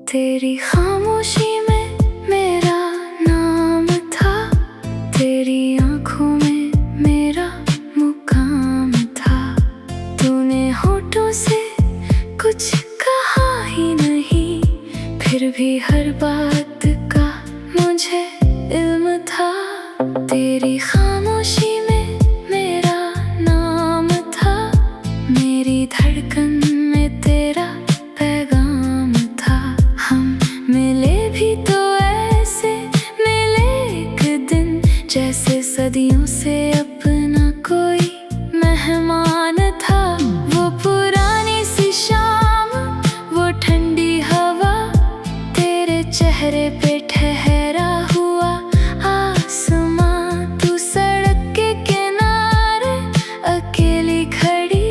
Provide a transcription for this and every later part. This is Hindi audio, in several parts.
तेरी खामोशी में मेरा नाम था, तेरी आंखों में मेरा मुकाम था। तूने होठों से कुछ कहा ही नहीं, फिर भी हर बात का मुझे इल्म था। तेरी खामोशी में मेरा नाम था, मेरी धड़कन में तेरा पैगाम था। हम मिले भी तो ऐसे मिले एक दिन, जैसे सदियों से अपना कोई मेहमान था। वो पुरानी सी शाम, वो ठंडी हवा, तेरे चेहरे पे ठहरा हुआ आसमां। तू सड़क के किनारे अकेली खड़ी,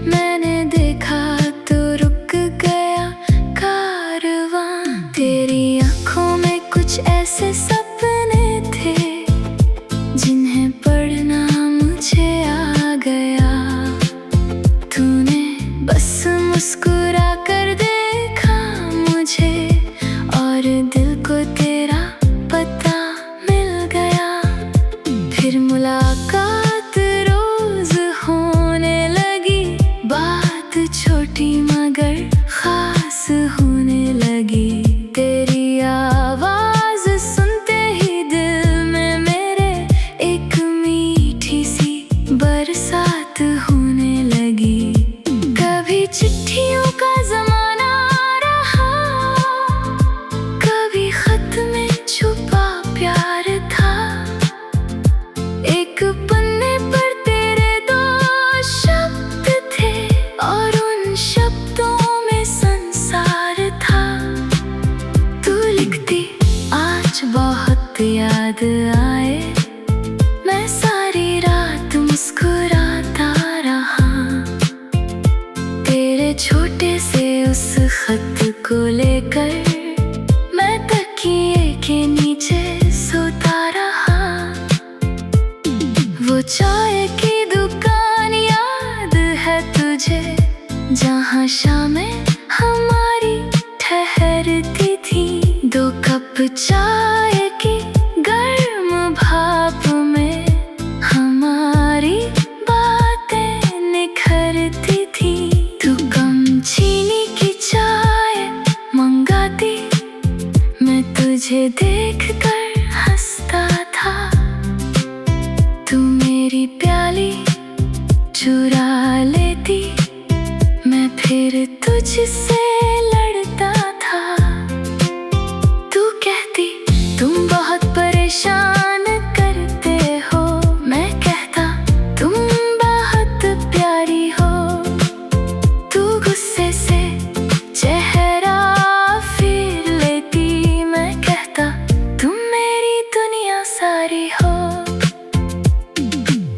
मैंने देखा तो रुक गया कारवां। तेरी आँखों में कुछ ऐसे सपने थे, जिन्हें पढ़ना मुझे आ गया। तूने बस मुस्कुरा कर देखा मुझे, और दिल को तेरा पता मिल गया। फिर मुलाकात रोज होने लगी, बात छोटी मगर खास होने लगी। तेरी आवाज सुनते ही दिल में मेरे एक मीठी सी बरसात होने लगी। कभी चिट्ठियों का ज़माना रहा, कभी खत में छुपा प्यार था। एक पन्ने पर तेरे दो शब्द थे, और उन शब्दों में संसार था। तू लिखती आज बहुत याद आए, मैं सारी रात मुस्कुराता रहा। तेरे छोटे से उस खत को लेकर मैं तकिए के नीचे सोता रहा। वो चाय की दुकान याद है तुझे, जहाँ शामें हमारी ठहरती थी। 2 कप चाय की गर्म भाप में हमारी बातें निखरती थी। तू कम चीनी की चाय मंगाती, मैं तुझे देखकर हंसता था। तू मेरी प्याली चुरा लेती, मैं फिर तुझसे लड़ता था। तू कहती तुम बहुत परेशान करते हो, मैं कहता तुम बहुत प्यारी हो। तू गुस्से से चेहरा फिर लेती, मैं कहता तुम मेरी दुनिया सारी हो।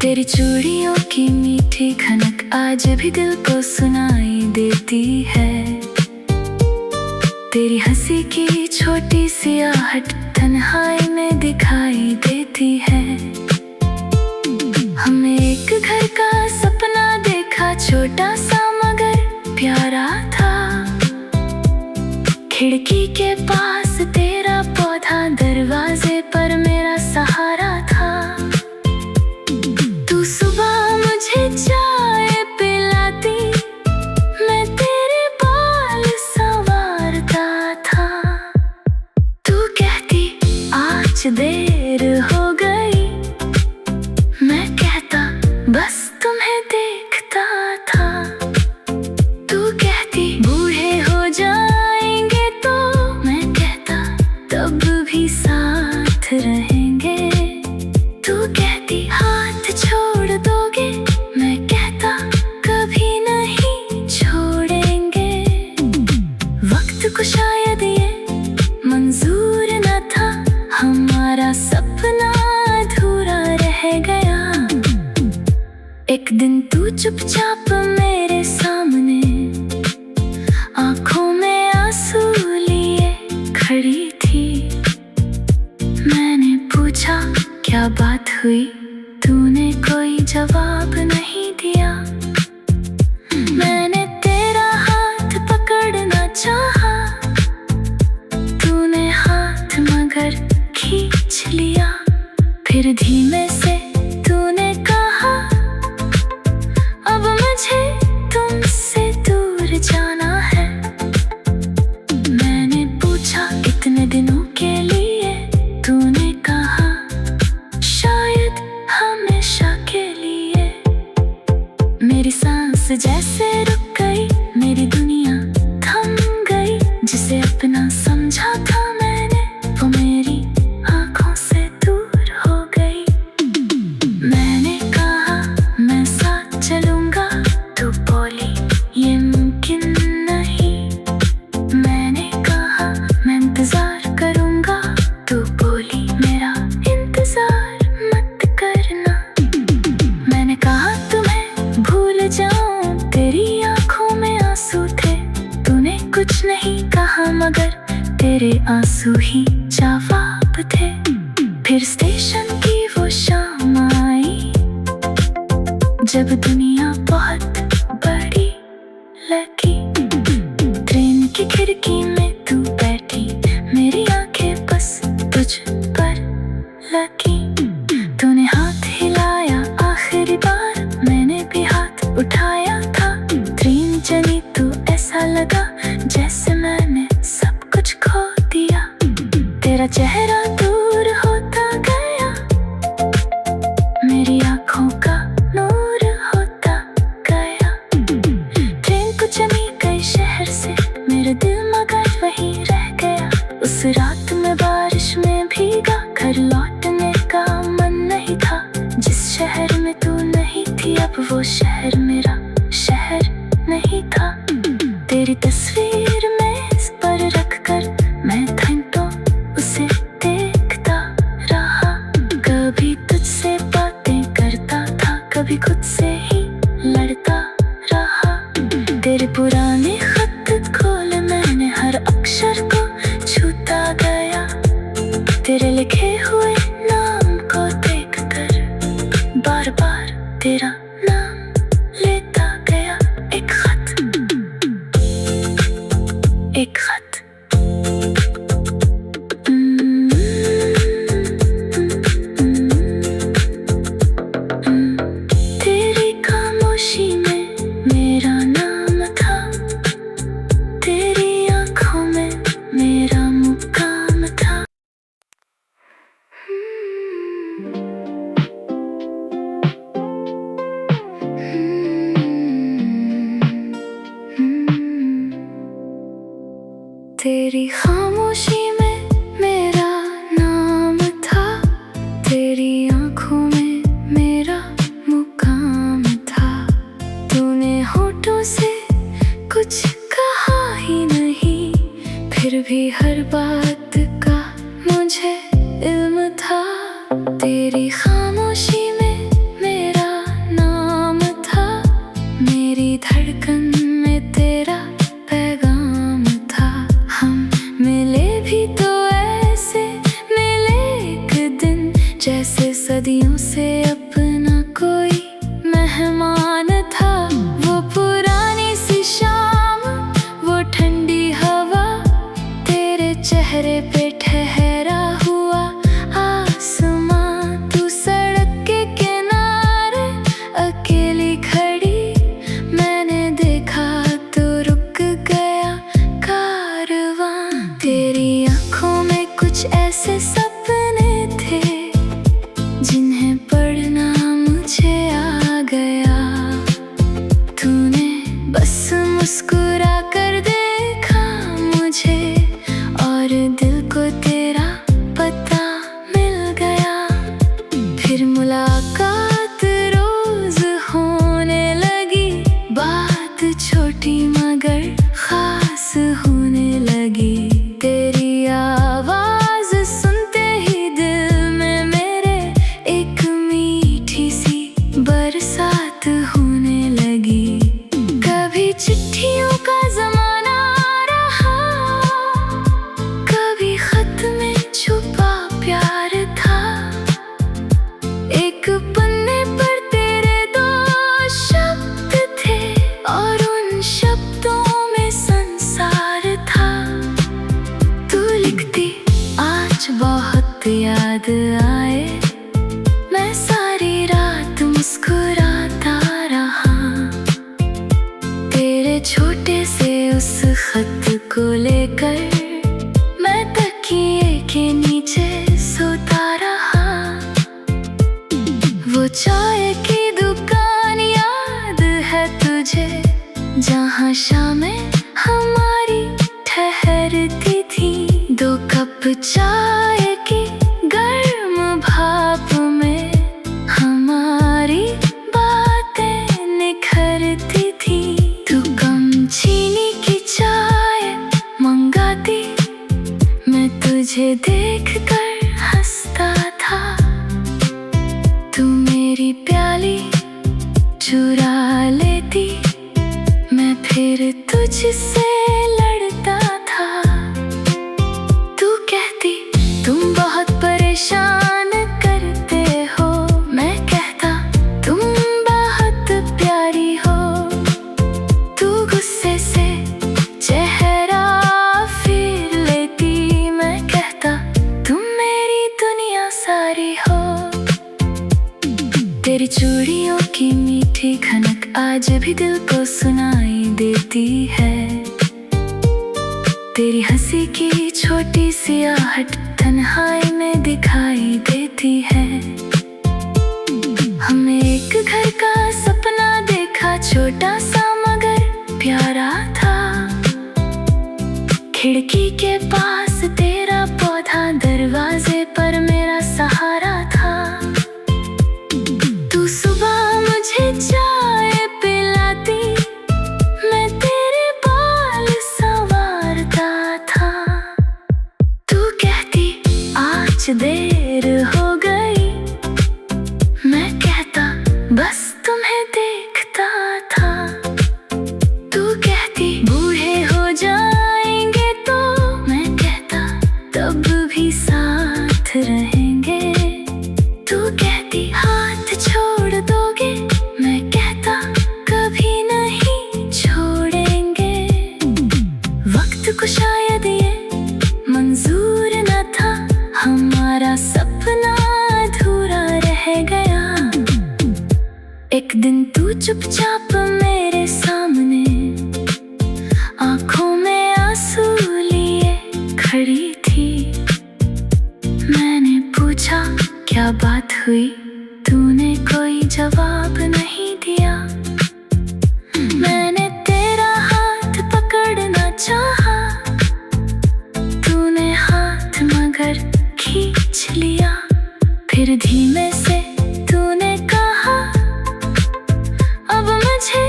तेरी चूड़ियों की मीठी खनक आज भी दिल को सुनाई देती है। तेरी हंसी की छोटी सी आहट तन्हाई में दिखाई देती है। हमने एक घर का सपना देखा, छोटा सा मगर प्यारा था। खिड़की के पास तेरा पौधा, दरवाजे पर मेरा सहारा था। तू सुबह मुझे चाय पिलाती, मैं तेरे बाल संवारता था। तू कहती आज देर हो गई, मैं कहता बस तुम्हें देखता था। तू कहती बूढ़े हो जाएंगे तो, मैं कहता तब भी साथ रहेंगे। तू कहती हाथ छोड़ दोगे, मैं कहता कभी नहीं छोड़ेंगे। वक्त को शायद ये मंजूर न था, हमारा सपना अधूरा रह गया। एक दिन तू चुपचाप मेरे सामने, आंखों में आंसू लिए खड़ी थी। मैंने पूछा क्या बात हुई, तूने कोई जवाब नहीं दिया। मैंने तेरा हाथ पकड़ना चाहा, तूने हाथ मगर खींच लिया। फिर धीमे से तूने कहा, अब मुझे तुमसे दूर जाना है। मैंने पूछा कितने दिनों के लिए, तूने कहा शायद हमेशा के लिए। मेरी सांस जैसे रुक गई, मेरी दुनिया थम गई। जिसे अपना समझा था मैंने, वो मेरी आंखों से दूर हो गई। मैंने कहा मैं साथ चलूंगा, तू बोली ये मुमकिन नहीं। मैंने कहा मैं इंतजार करूंगा, तू बोली मेरा इंतजार मत करना। मैंने कहा तुम्हें भूल जाऊं, तेरी आंखों में आंसू थे। तूने कुछ नहीं कहा मगर तेरे आंसू ही जवाब थे। फिर स्टेशन की वो शाम आई, जब दुनिया बहुत बड़ी लगी। ट्रेन की खिड़की में तू बैठी, मेरी आंखें बस तुझ पर लगी। तूने हाथ हिलाया आखिरी बार, मैंने भी हाथ उठाया था। ट्रेन चली तो ऐसा लगा जैसे मैंने सब कुछ खो दिया। तेरा चेहरा दूर होता गया, मेरी आंखों का नूर होता गया। ट्रेन को चली गई शहर से, मेरा दिल मगर वहीं रह गया। उस रात में बारिश में भीगा, घर लौटने का मन नहीं था। जिस शहर में तू नहीं थी, अब वो शहर मेरा शहर नहीं था। तेरी तस्वीर मेज पर रखकर मैं घंटों उसे देखता रहा। कभी तुझसे बातें करता था, कभी खुद से ही लड़ता रहा। तेरे पुराने खत खोले मैंने, हर अक्षर को छूता गया। तेरे लिखे हुए नाम को देखकर बार बार तेरा नाम लेता गया। एक खत, एक खत। तेरी खामोशी में मेरा नाम था, तेरी आंखों में मेरा मुकाम था। तेरी खामोशी में मेरा नाम था, तेरी आंखों में मेरा मुकाम था। तूने होठों से कुछ कहा ही नहीं, फिर भी हर बात का मुझे इल्म था। तेरी खामोशी में मेरा नाम था, मेरी धड़कन में तेरा पैगाम था। हम मिले भी तो ऐसे मिले एक दिन, जैसे सदियों से अपना कोई मेहमान था। वो पुरानी सी शाम, वो ठंडी हवा, तेरे चेहरे पे ठहरा हुआ आसमां। तू सड़क के किनारे अकेली खड़ी, मैंने देखा तो रुक गया कारवां। तेरी आंखों में कुछ ऐसे सपने थे, जिन्हें पढ़ना मुझे आ गया। तूने बस मुस्कुरा कर देखा मुझे, और दिल को तेरा पता मिल गया। फिर मुलाकात रोज होने लगी, बात छोटी मगर खास होने लगी। तेरी आवाज सुनते आज बहुत याद आए, मैं सारी रात मुस्कुराता रहा। तेरे छोटे से उस खत को लेकर मैं तकिए के नीचे सोता रहा। वो चाय की दुकान याद है तुझे, जहाँ शामें हमारी ठहरती थी। 2 कप चाय की गर्म भाप में हमारी बातें निखरती थी। तू कम चीनी की चाय मंगाती, मैं तुझे देखकर हंसता था। तू मेरी प्याली चुरा लेती, मैं फिर तुझसे लड़ता था। तू कहती तुम बहुत परेशान करते हो, मैं कहता तुम बहुत प्यारी हो। तू गुस्से से चेहरा फिर लेती, मैं कहता तुम मेरी दुनिया सारी हो। तेरी चूड़ियों की मीठी खनक आज भी दिल को सुनाई देती है। तेरी हंसी की छोटी सी आहट तन्हाई में दिखाई देती है। हमने एक घर का सपना देखा, छोटा सा मगर प्यारा था। खिड़की के पास तेरा पौधा, दरवाजे पर मेरा सहारा था। तू सुबह मुझे चाय पिलाती, मैं तेरे बाल संवारता था। तू कहती आज देर हो गई, मैं कहता बस तुम्हें देखता था। तू कहती बूढ़े हो जाएंगे तो, मैं कहता तब भी साथ रहेंगे। तू कहती हाथ छोड़ दोगे, मैं कहता कभी नहीं छोड़ेंगे। वक्त को शायद ये मंजूर न था, हमारा सपना अधूरा रह गया। एक दिन तू चुपचाप मेरे सामने आंखों में आंसू लिए खड़ी थी। मैंने पूछा क्या बात हुई, तूने कोई जवाब नहीं दिया। मैंने तेरा हाथ पकड़ना चाहा, तूने हाथ मगर खींच लिया। फिर धीमे से तूने कहा अब मुझे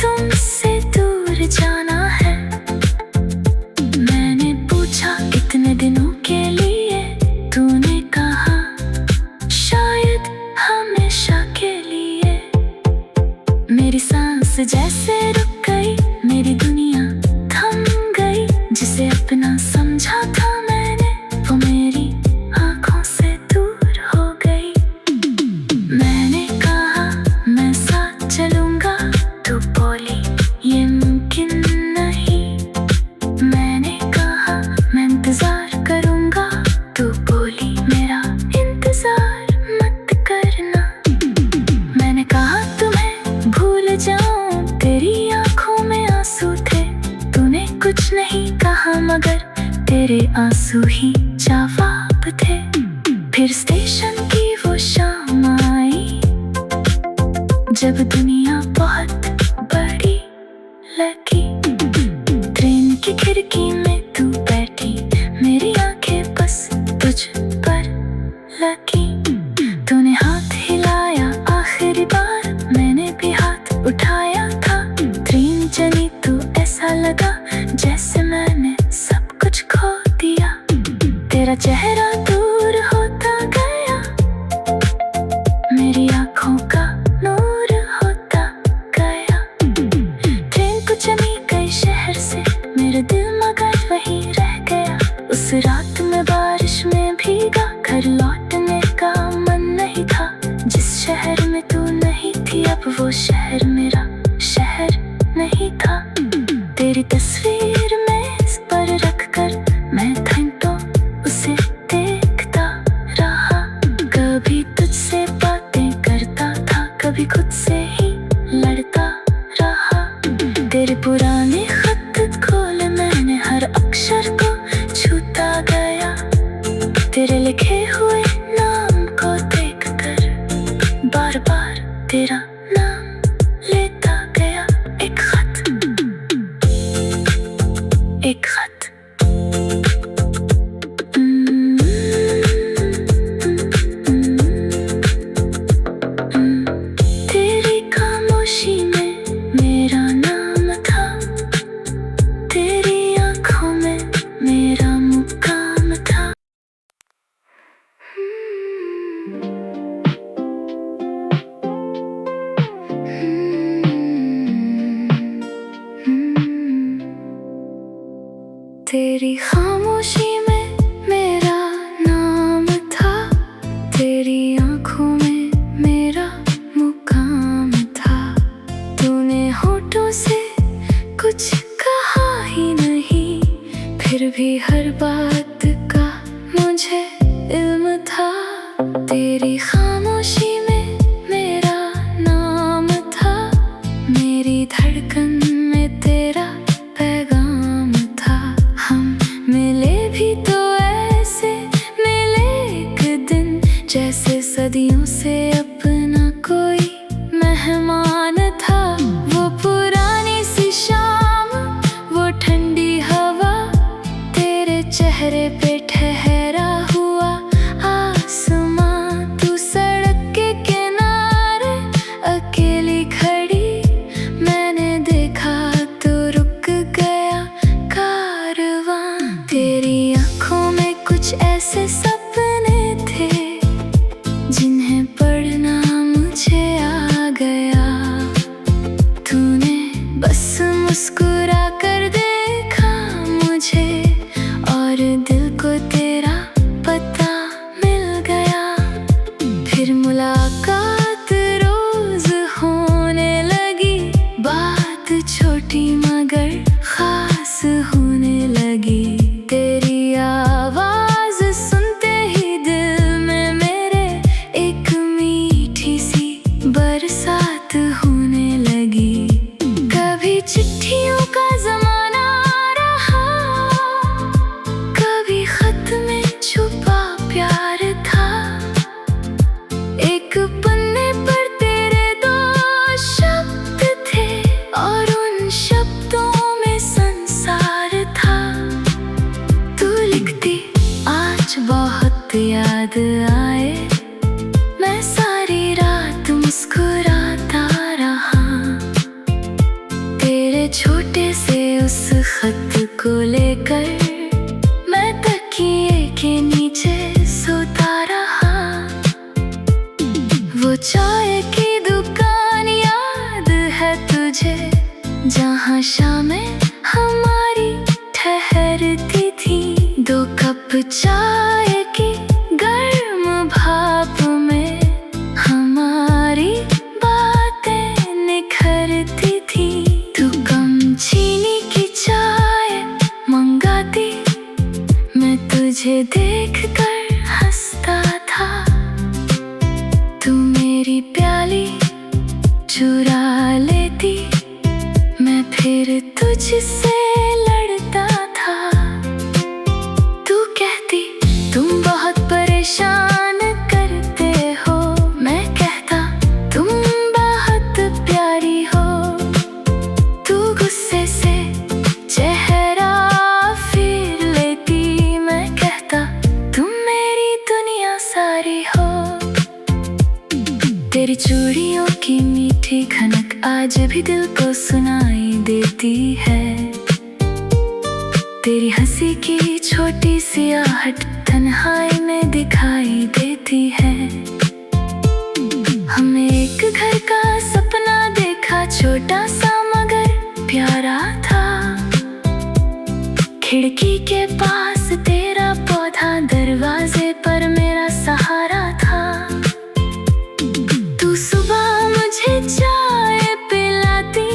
तुमसे दूर जाना है। मैंने पूछा कितने दिनों के लिए, तूने कहा शायद हमेशा के लिए। मेरी सांस जैसे रुक गई, मेरी दुनिया थम गई। जिसे अपना समझा था मैंने, वो मेरी आंखों से दूर हो गई। मैंने कहा मैं साथ चलूंगा, तू बोली ये मुमकिन नहीं। मैंने कहा मैं इंतजार करूंगा, तू बोली मेरा इंतजार मत करना। मैंने कहा तुम्हें भूल जाऊं, तेरी आंखों में आंसू थे। तूने कुछ नहीं कहा मगर तेरे आंसू ही जवाब थे। फिर स्टेशन की वो शाम आई, जब दुनिया बहुत बड़ी लगी। ट्रेन की खिड़की में तू बैठी, मेरी आंखें बस तुझ पर लगी। तूने हाथ हिलाया आखिरी बार, मैंने भी हाथ उठाया था। ट्रेन चली तो ऐसा लगा जैसे मैंने सब कुछ खो दिया। तेरा चेहरा दूर होता गया, मेरी आंखों का नूर होता गया। ट्रेन कुछ चली गई शहर से, मेरा दिल मगर वहीं रह गया। उस रात में बारिश में भीगा, घर लौटने का मन नहीं था। जिस शहर में तू नहीं थी, अब वो शहर मेरा शहर नहीं था। तेरी तस्वीर में इस पर रख कर मैं थम तो उसे देख तेरे लिखे हुए नाम को देखकर बार बार तेरा नाम लेता गया। एक खत, एक खत। तेरी खामोशी में मेरा नाम था, तेरी आँखों में मेरा मुकाम था। तेरी खामोशी में मेरा नाम था, तेरी आँखों में मेरा मुकाम था। तूने होठों से कुछ कहा ही नहीं, फिर भी हर बात का मुझे इल्म था। तेरी खामोशी में मेरा नाम था, मेरी धड़कन में तेरा पैगाम था। हम मिले भी तो ऐसे मिले एक दिन, जैसे सदियों से अपना कोई मेहमान था। वो पुरानी सी शाम, वो ठंडी हवा, तेरे चेहरे पे ठहरा हुआ आसमां। तू सड़क के किनारे अकेली खड़ी, मैंने देखा तो रुक गया कारवां। तेरी आँखों में कुछ ऐसे सपने थे, जिन्हें पढ़ना मुझे आ गया। तूने बस मुस्कुरा कर देखा मुझे, और दिल को तेरा पता मिल गया। फिर मुलाकात रोज होने लगी, बात छोटी मगर खास होने लगी। तेरी आवाज सुनते ही दिल में मेरे एक मीठी सी बरसात होने लगी। कभी चिट्ठियों का जमाना रहा, कभी खत में छुपा प्यार था। एक पन्ने पर तेरे दो शब्द थे, और उन शब्दों में संसार था। तू लिखती आज बहुत याद आए, मैं सारी रात मुस्कुराता रहा। तेरे छोटे से उस खत को लेकर मैं तकिए के नीचे सोता रहा। वो चाय की दुकान याद है तुझे, जहाँ शामें हमारी ठहरती थी। 2 कप चाय की गर्म भाप में हमारी बातें निखरती थी। तू कम चीनी की चाय मंगाती, मैं तुझे देखकर हंसता था। तू मेरी प्याली चुरा लेती, मैं फिर तुझसे लड़ता था। तू कहती तुम बहुत परेशान करते हो, मैं कहता तुम बहुत प्यारी हो। तू गुस्से से चेहरा फिर लेती, मैं कहता तुम मेरी दुनिया सारी हो। तेरी चूड़ियों की मीठी खनक आज भी दिल को सुनाई देती है। तेरी हंसी की छोटी सी आहट तन्हाई में दिखाई देती है। हमने एक घर का सपना देखा, छोटा सा मगर प्यारा था। खिड़की के पास तेरा पौधा, दरवाजे पर मेरा सहारा था। तू सुबह मुझे चाय पिलाती,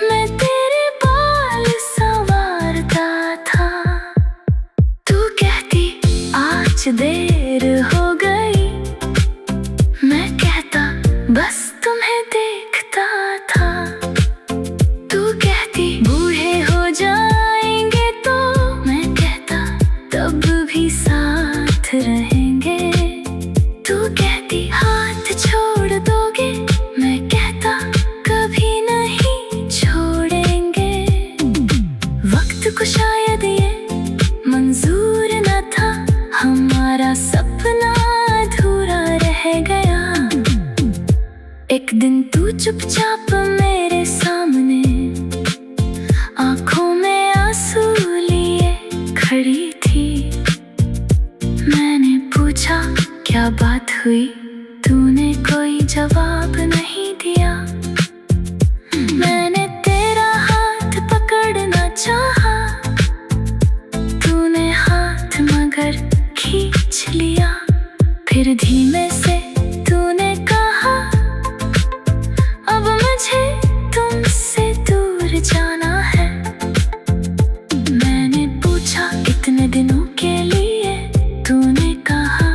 मैं तेरे बाल संवारता था। तू कहती आज देर हो गई, मैं कहता बस तुम्हें देखता था। तू कहती बूढ़े हो जाएंगे तो, मैं कहता तब भी साथ रहेंगे। तू कहती हाथ छोड़ दोगे, मैं कहता कभी नहीं छोड़ेंगे। वक्त को शायद ये मंजूर न था, हमारा सपना अधूरा रह गया। एक दिन तू चुपचाप मेरे सामने आंखों में आंसू लिए खड़ी थी। मैंने पूछा क्या बात हुई, तूने कोई जवाब नहीं दिया। मैंने तेरा हाथ पकड़ना चाहा, तूने हाथ मगर खींच लिया। फिर धीमे से तूने कहा, अब मुझे तुमसे दूर जाना है। मैंने पूछा कितने दिनों के लिए, तूने कहा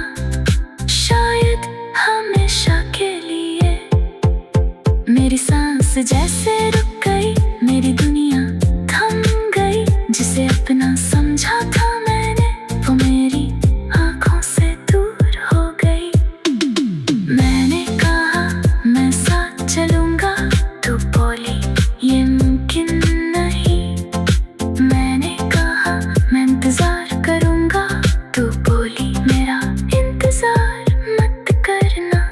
शायद हमेशा के लिए। मेरी सांस जैसे रुक गई, मेरी दुनिया थम गई। जिसे अपना समझा था मैंने, वो मेरी आंखों से दूर हो गई। मैंने कहा मैं साथ चलूंगा, तू बोली ये मुमकिन नहीं। मैंने कहा मैं इंतजार करूंगा, तू बोली मेरा इंतजार मत करना।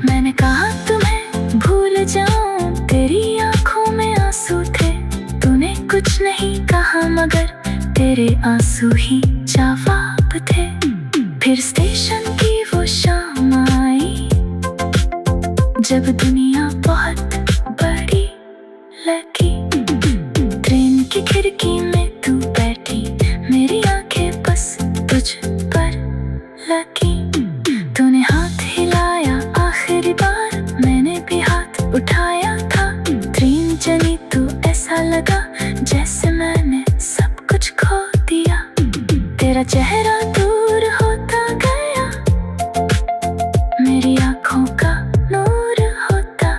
मैंने कहा तुम्हें भूल जाऊं, तेरी आंखों में आंसू थे। तूने कुछ नहीं कहा मगर तेरे आंसू ही जवाब थे। फिर स्टेशन की वो शाम आई, जब दुनिया बहुत बड़ी लगी। ट्रेन की खिड़की में तू बैठी, मेरी आंखें बस तुझ पर लगी। तूने हाथ हिलाया आखिरी बार, मैंने भी हाथ उठाया था। ट्रेन चली तो ऐसा लगा जैसे मैंने सब कुछ खो दिया। तेरा चेहरा दूर होता गया, मेरी आंखों का नूर होता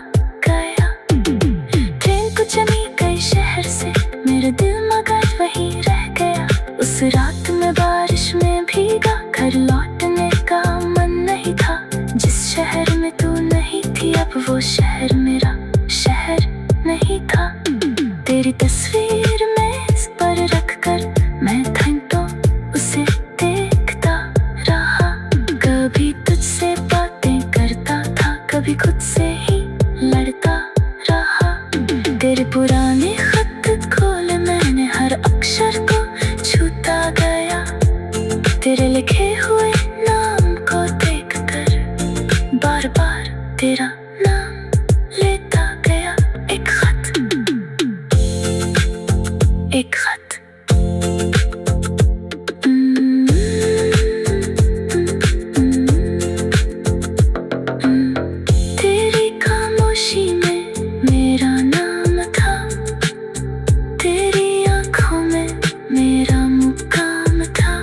गया। ट्रेन को चली गई शहर से, मेरा दिल मगर वहीं रह गया। उस रात में बारिश में भीगा, घर लौटने का मन नहीं था। जिस शहर में तू नहीं थी, अब वो शहर मेरा शहर नहीं था। तेरी तस्वीर मेज पर रखकर मैं घंटों उसे देखता रहा। कभी तुझसे बातें करता था, कभी खुद से ही लड़ता रहा। तेरे पुराने खत खोले मैंने, हर अक्षर को छूता गया। तेरे लिखे हुए नाम को देखकर बार बार तेरा नाम लेता गया। एक खत, एक खत। तेरी खामोशी में मेरा नाम था, तेरी आंखों में मेरा मुकाम था।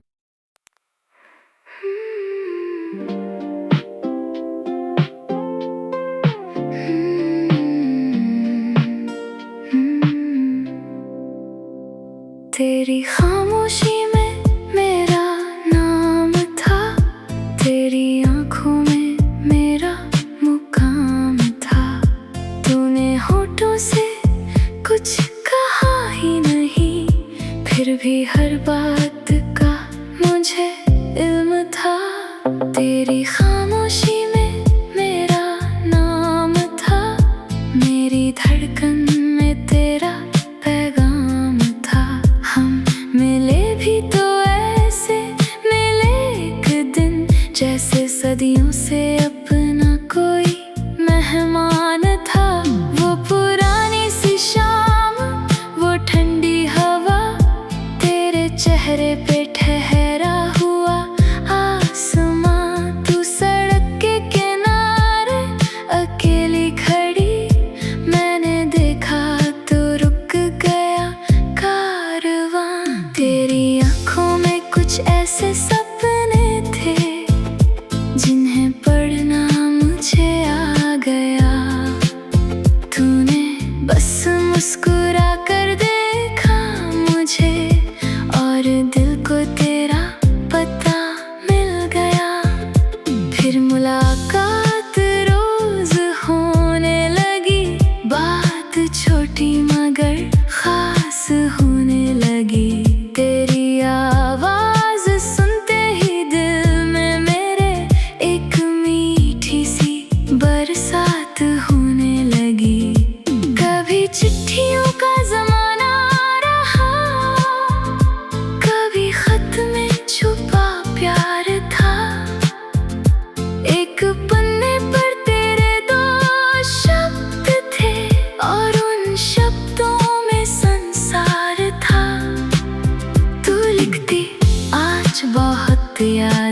तेरी खामोशी में मेरा नाम था, तेरी आंखों में मेरा मुकाम था। तूने होठों से कुछ कहा ही नहीं, फिर भी हर बात का मुझे इल्म था। तेरी खामोशी में मेरा नाम था, मेरी धड़कन में तेरा पैगाम था। हम मिले भी तो ऐसे मिले एक दिन, जैसे सदियों से अपना कोई मेहमान था। वो पुरानी सी शाम, वो ठंडी हवा, तेरे चेहरे पे ठहरा हुआ आसमां। तू सड़क के किनारे अकेली खड़ी, मैंने देखा तो रुक गया कारवां। तेरी आंखों में कुछ ऐसे सपने थे जिन्हें पढ़ना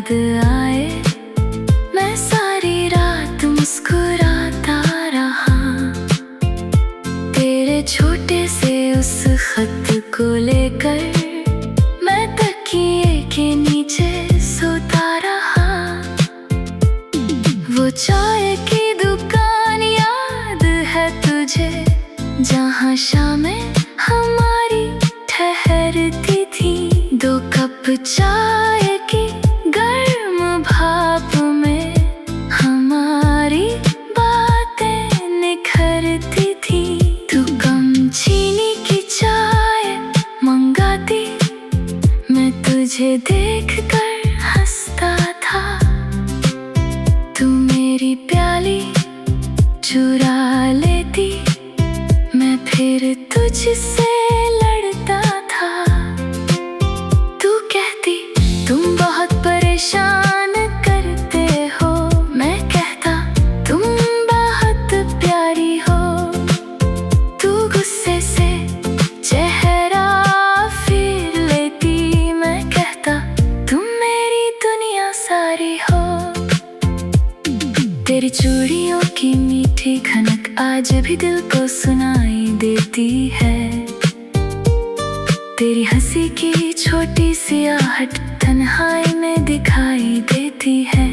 याद आए मैं सारी रात मुस्कुराता रहा। तेरे छोटे से उस खत को लेकर मैं तकिए के नीचे सोता रहा। वो चाय की दुकान याद है तुझे, जहाँ शामें हमारी ठहरती थी। 2 कप चाय की गर्म भाप में हमारी बातें निखरती थी। तू कम चीनी की चाय मंगाती, मैं तुझे देखकर हंसता था। तू मेरी प्याली चुरा लेती, मैं फिर तुझसे लड़ता था। तू कहती तुम बहुत परेशान करते हो, मैं कहता तुम बहुत प्यारी हो। तू गुस्से से चेहरा फिर लेती, मैं कहता तुम मेरी दुनिया सारी हो। तेरी चूड़ियों की मीठी खनक आज भी दिल को सुनाई देती है। तेरी हंसी की छोटी सी आहट तन्हाई में दिखाई देती है।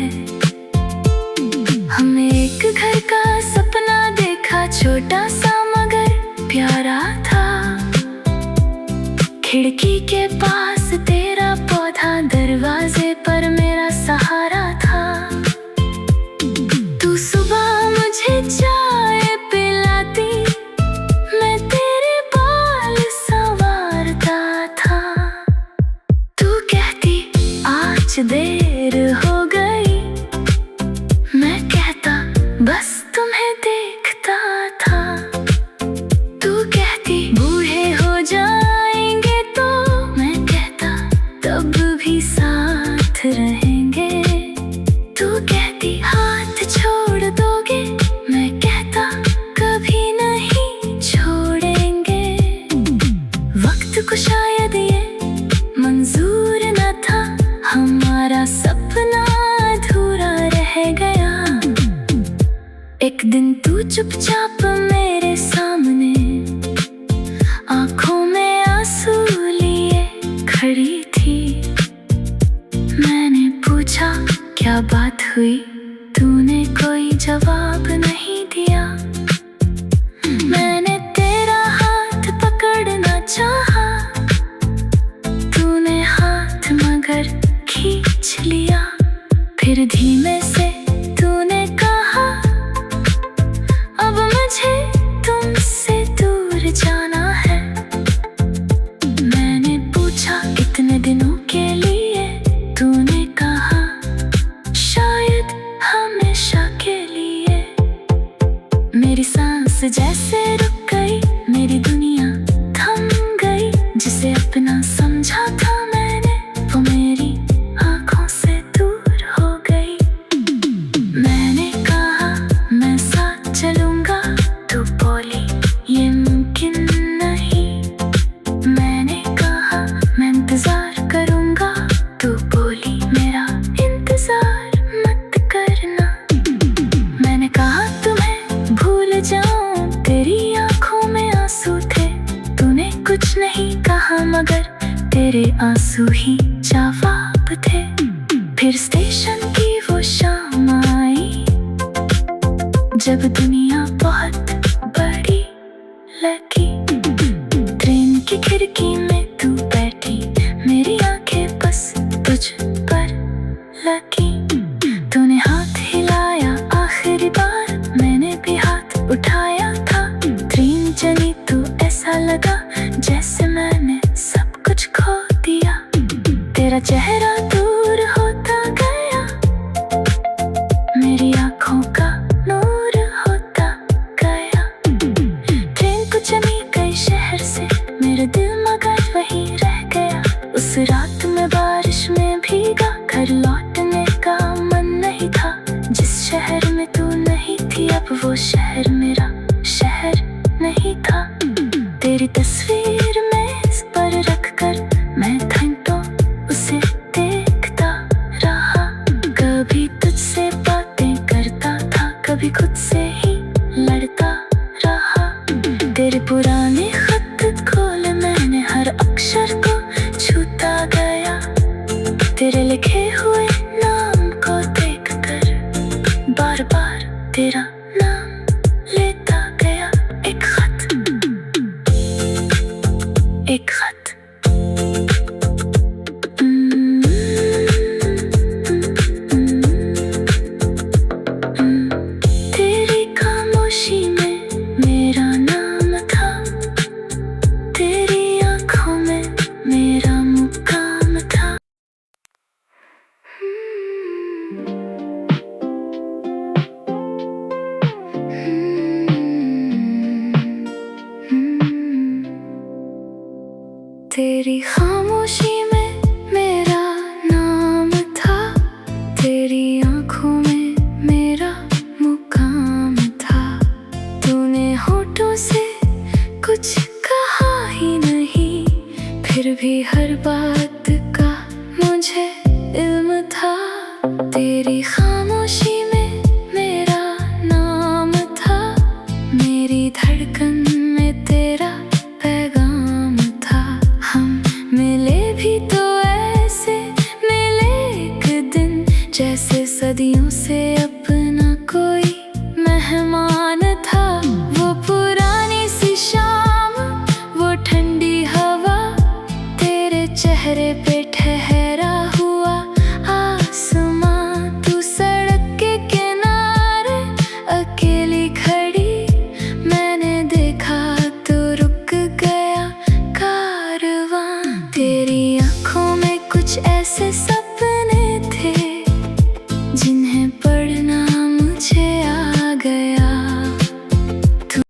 हमने एक घर का सपना देखा, छोटा सा मगर प्यारा था। खिड़की के पास तेरा पौधा, दरवाजे पर मेरा सहारा था। तू सुबह मुझे चाय पिलाती, मैं तेरे बाल संवारता था। तू कहती आज देर हो गई, मैं कहता बस तुम्हें देखता था। तू कहती बूढ़े हो जाएंगे तो, मैं कहता तब भी साथ रहेंगे। तू कहती हाथ छोड़ दोगे, मैं कहता कभी नहीं छोड़ेंगे। वक्त को शायद ये मंजूर न था, हमारा सपना अधूरा रह गया। एक दिन तू चुपचाप मेरे सामने आंखों में आंसू लिए खड़ी थी। मैंने पूछा क्या बात हुई, तूने कोई जवाब नहीं दिया। मैंने तेरा हाथ पकड़ना चाहा, तूने हाथ मगर खींच लिया। फिर धीमे से तूने कहा अब मुझे तुमसे दूर जाना है। मैंने पूछा कितने दिनों के लिए, तूने कहा शायद हमेशा के लिए। मेरी सांस जैसे रुक गई, मेरी दुनिया थम गई। जिसे अपना समझा था मैंने, वो मेरी आंखों से दूर हो गई। मैंने कहा मैं साथ चलूंगा, तू बोली ये मुमकिन नहीं। मैंने कहा मैं इंतजार करूंगा, तू बोली मेरा इंतजार मत करना। मैंने कहा तुम्हें भूल जाऊं, तेरी आंखों में आंसू थे। तूने कुछ नहीं कहा मगर तेरे आंसू ही जवाब थे। फिर स्टेशन की वो शाम आई, जब दुनिया बहुत बड़ी लगी। ट्रेन की खिड़की में तू बैठी, मेरी आंखें बस तुझ पर लगी। तूने हाथ हिलाया आखिरी बार, मैंने भी हाथ उठाया था। ट्रेन चली तो ऐसा लगा जैसे मैंने सब कुछ खो दिया। तेरा चेहरा दूर होता गया, मेरी आंखों का नूर होता गया। ट्रेन को चली गई शहर से, मेरा दिल मगर वहीं रह गया। उस रात में बारिश में भीगा, घर लौटने का मन नहीं था। जिस शहर में तू नहीं थी, अब वो शहर मेरा शहर नहीं था। तेरी तस्वीर मेज पर रख कर मैं घंटों उसे देखता रहा। तेरी खामोशी में मेरा नाम था, तेरी आंखों में मेरा मुकाम था। तूने होठों से कुछ कहा ही नहीं, फिर भी हर बात का मुझे इल्म था। तेरी खामोशी में मेरा नाम था, मेरी धड़कन में तेरा पैगाम था। हम मिले भी तो ऐसे मिले एक दिन, जैसे सदियों से अपना कोई मेहमान था। वो पुरानी सी शाम, वो ठंडी हवा, तेरे चेहरे पे ठहरा हुआ आसमां। तू सड़क के किनारे अकेली खड़ी, मैंने देखा तो रुक गया कारवां। तेरी आंखों में कुछ ऐसे